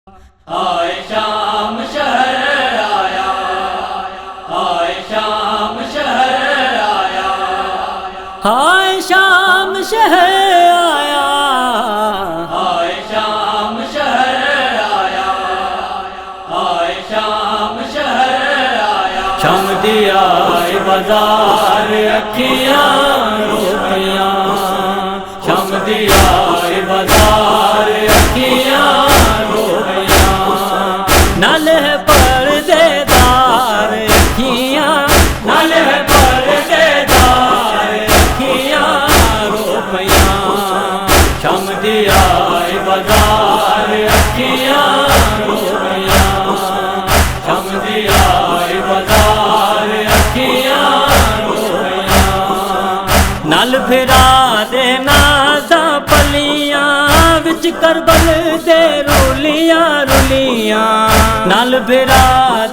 हाय शाम शहर आया, हाय शाम शहर आया, हाय शाम शहर आया, हाय शाम शहर आया, हाय शाम शहर आया। शाम दिया बाजार अखियां रोटियां, शाम दिया बाजार अखियां रोटियां, नाल है पर्देदार अखियां, नाल है पर्देदार अखियां रोटियां, शाम दिया बाजार अखियां रोटियां, शाम दिया बाजार अखियां रोटियां, नाल फिरा दे नाज़ा पलियां विच करबल दे रुलियां रुलियां, नाल फिरा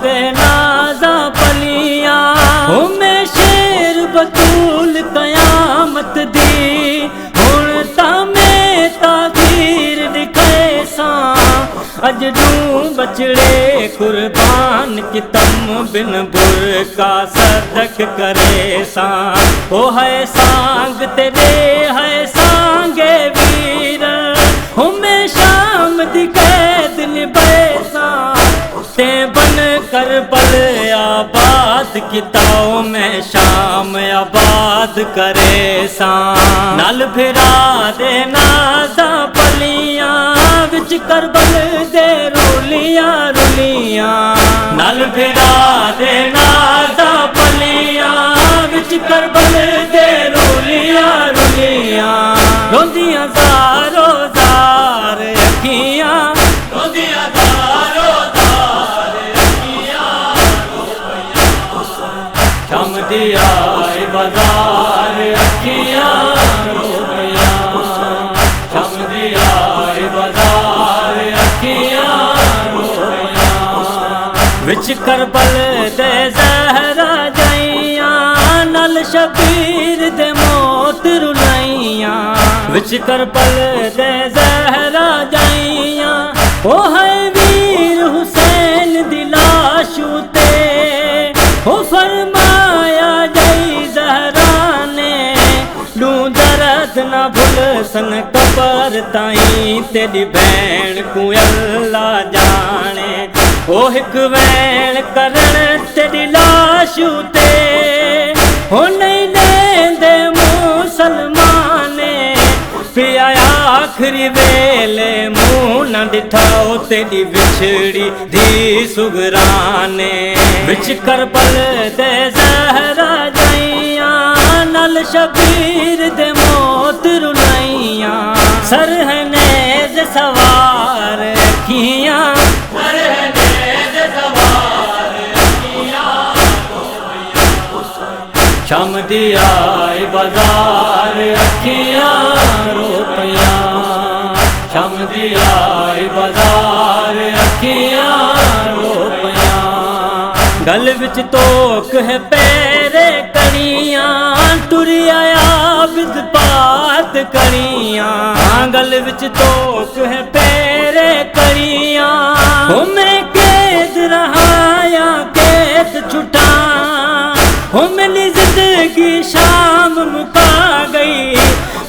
दे नाज़ा पलियां हुमे शेर बतूल कयामत दी, हुण तामे ताखीर दिखे सां, अज दूं बचड़े कुर्बान कितम बिन बुरका सदक करे सां, ओ है सांग तेरे है सांगे वीर, हुमे शाम दी कैद निभैसा, ते बन करबल आबाद किताओ में शाम आबाद करे सां, नाल फिरा दे नाज़ा पलियां विच करबल दे रुलियां रुलियां, नाल फिरा दे नाज़ा पलियां विच करबल दे रुलियां रुलियां, रोंदियां ज़ारो ज़ार अखियां, रोंदियां ज़ारो ज़ार अखियां रोइयां, शाम दिया बाजार अखियां रोइयां, शाम दिया बाजार अखियां रोइयां, विच करबल दे ज़हरा जाइयां, नल शबीर दे मौत रुलाइयां, विच करबल दे ज़हरा जाइयां, ओ है वीर हुसैन दी लाश उते, ओ फरमाया जई ज़हरा ने, लूं दर्द न भुल सन कबर ताईं, तेरी भैण को अल्लाह जाने, ओ हिक वैण करण तेरी लाश उते, हो नहीं लेंदे मुसलमाने, पिया आखिरी वेले मुंह न दिठाओ तेरी विछड़ी धी सुगराने, विच करबल दे ज़हरा जाइयां, नल शबीर दे मौत रुलाइयां, सरहनेज सवार अखियां, सरहनेज सवार अखियां रोइयां, शाम दिया बाजार अखियां रोटियां, शाम दिया बाजार अखियां रोटियां, गल विच तोक है पैरे कड़ियां, टुरी आया बिद पात कड़ियां, गल विच तोक है पैरे कड़ियां, हो मैं कैद रहाया कैद छुटा, हो मेरी जिंदगी शाम मुका गई,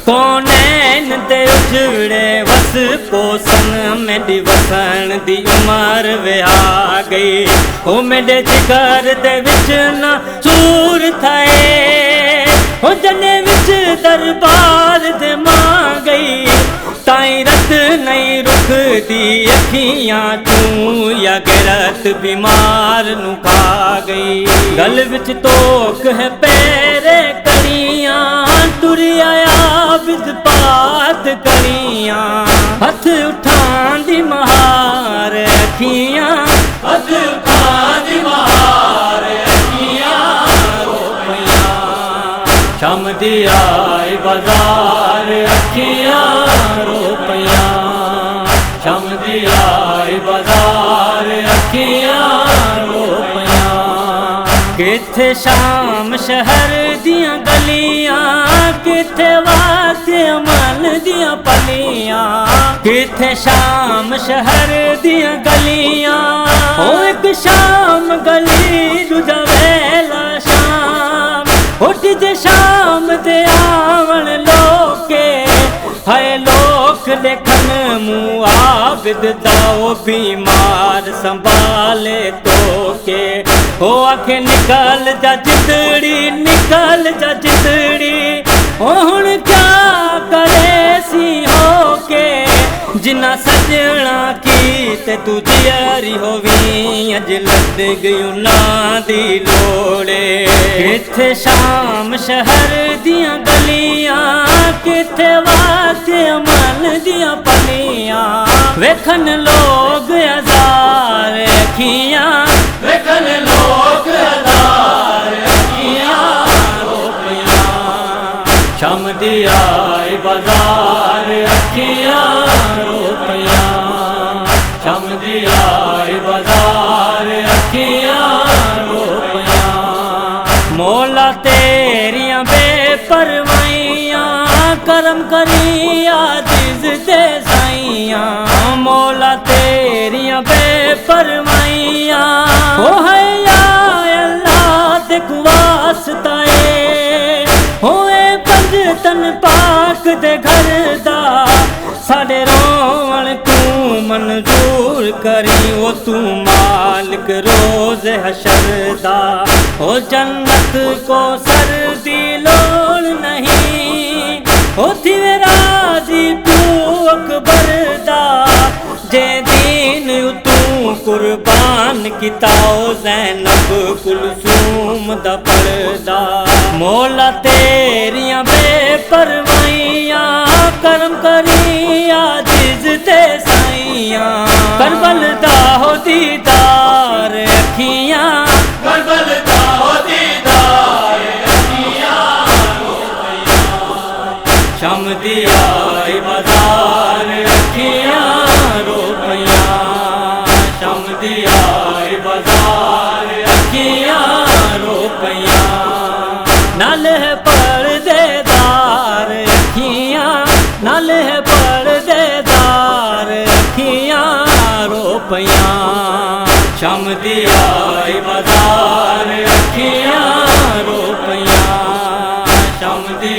कौनैन दे उजड़े वस पोसन, मेरी वसन दी उमर विहा गई, हो मेरे जिगर दे विच ना सूर थाए, हो जने विच दरबार दे मां गई, ताई रत नहीं रुख दी अखियां तू, या गैरत बीमार नु खा गई, गल विच तोक है पैरे कड़ियां, टुरी आया बिद पात कड़ियां, हथ उठां दी महार अखियां, हथ उठां दी महार अखियां रोइयां, शाम दिया बाजार अखियां रोइयां, शाम दिया बाजार अखियां रोइयां, किथे शाम शहर दियां गलियां किथे वास्ते अमल दियां पलियां, किथे शाम शहर दियां गलियां। ओ एक शाम गली दूजा वेला शाम, उठ जे शाम दे आवन लोके, हाय लोक देखन मुँह आबिद दाओ बीमार संभाले तो के। हो आखे निकल जा जिंदड़ी, निकल जा जिंदड़ी, हुण क्या करे सी हो के। जिन्ना सजना की ते तू जियारी होवी, अज लद गयूं ना दी लोड़े। किथे शाम शहर दियां गलियां, किथे वास्ते अमल दियां पलियां। वेखन लोग हजार अखियां, वेखन लोग हजार अखियां रोपियां। शाम दी आई बाजार अखियां रोपियां, शाम दी आई बाजार अखियां रोपियां। मौला तेरियां बेपरवाइयां, करम करी आजिज़ दे साइयां। मौला तेरियां बेपरवाइयां, ओ है या अल्लाह ते वास्ता ए। होए पंजतन पाक दे घर दा, साडे रोवण तू मंजूर करी। ओ तू मालिक रोज़ हशर दा, ओ जन्नत को सर दी लोड़ नहीं। ओ थी राज़ी तू अकबर दा, जे दीन तू कुर्बान किताओ ज़ैनब कुलसूम दा पर्दा। मौला तेरियां बेपरवाइयां, करम करी आजिज़ ते साइयां। करबल दा हो दीदार अखियां, करबल दा हो दीदार अखियां रोपियां। शाम दी आई बाजार अखियां रोपियां, शाम दी आई बाजार अखियां रोपियां। नाल है पर्देदार अखियां, नाल है पर्देदार अखियां रोपियां। शाम दी आई बाजार अखियां रोपियां, शाम दी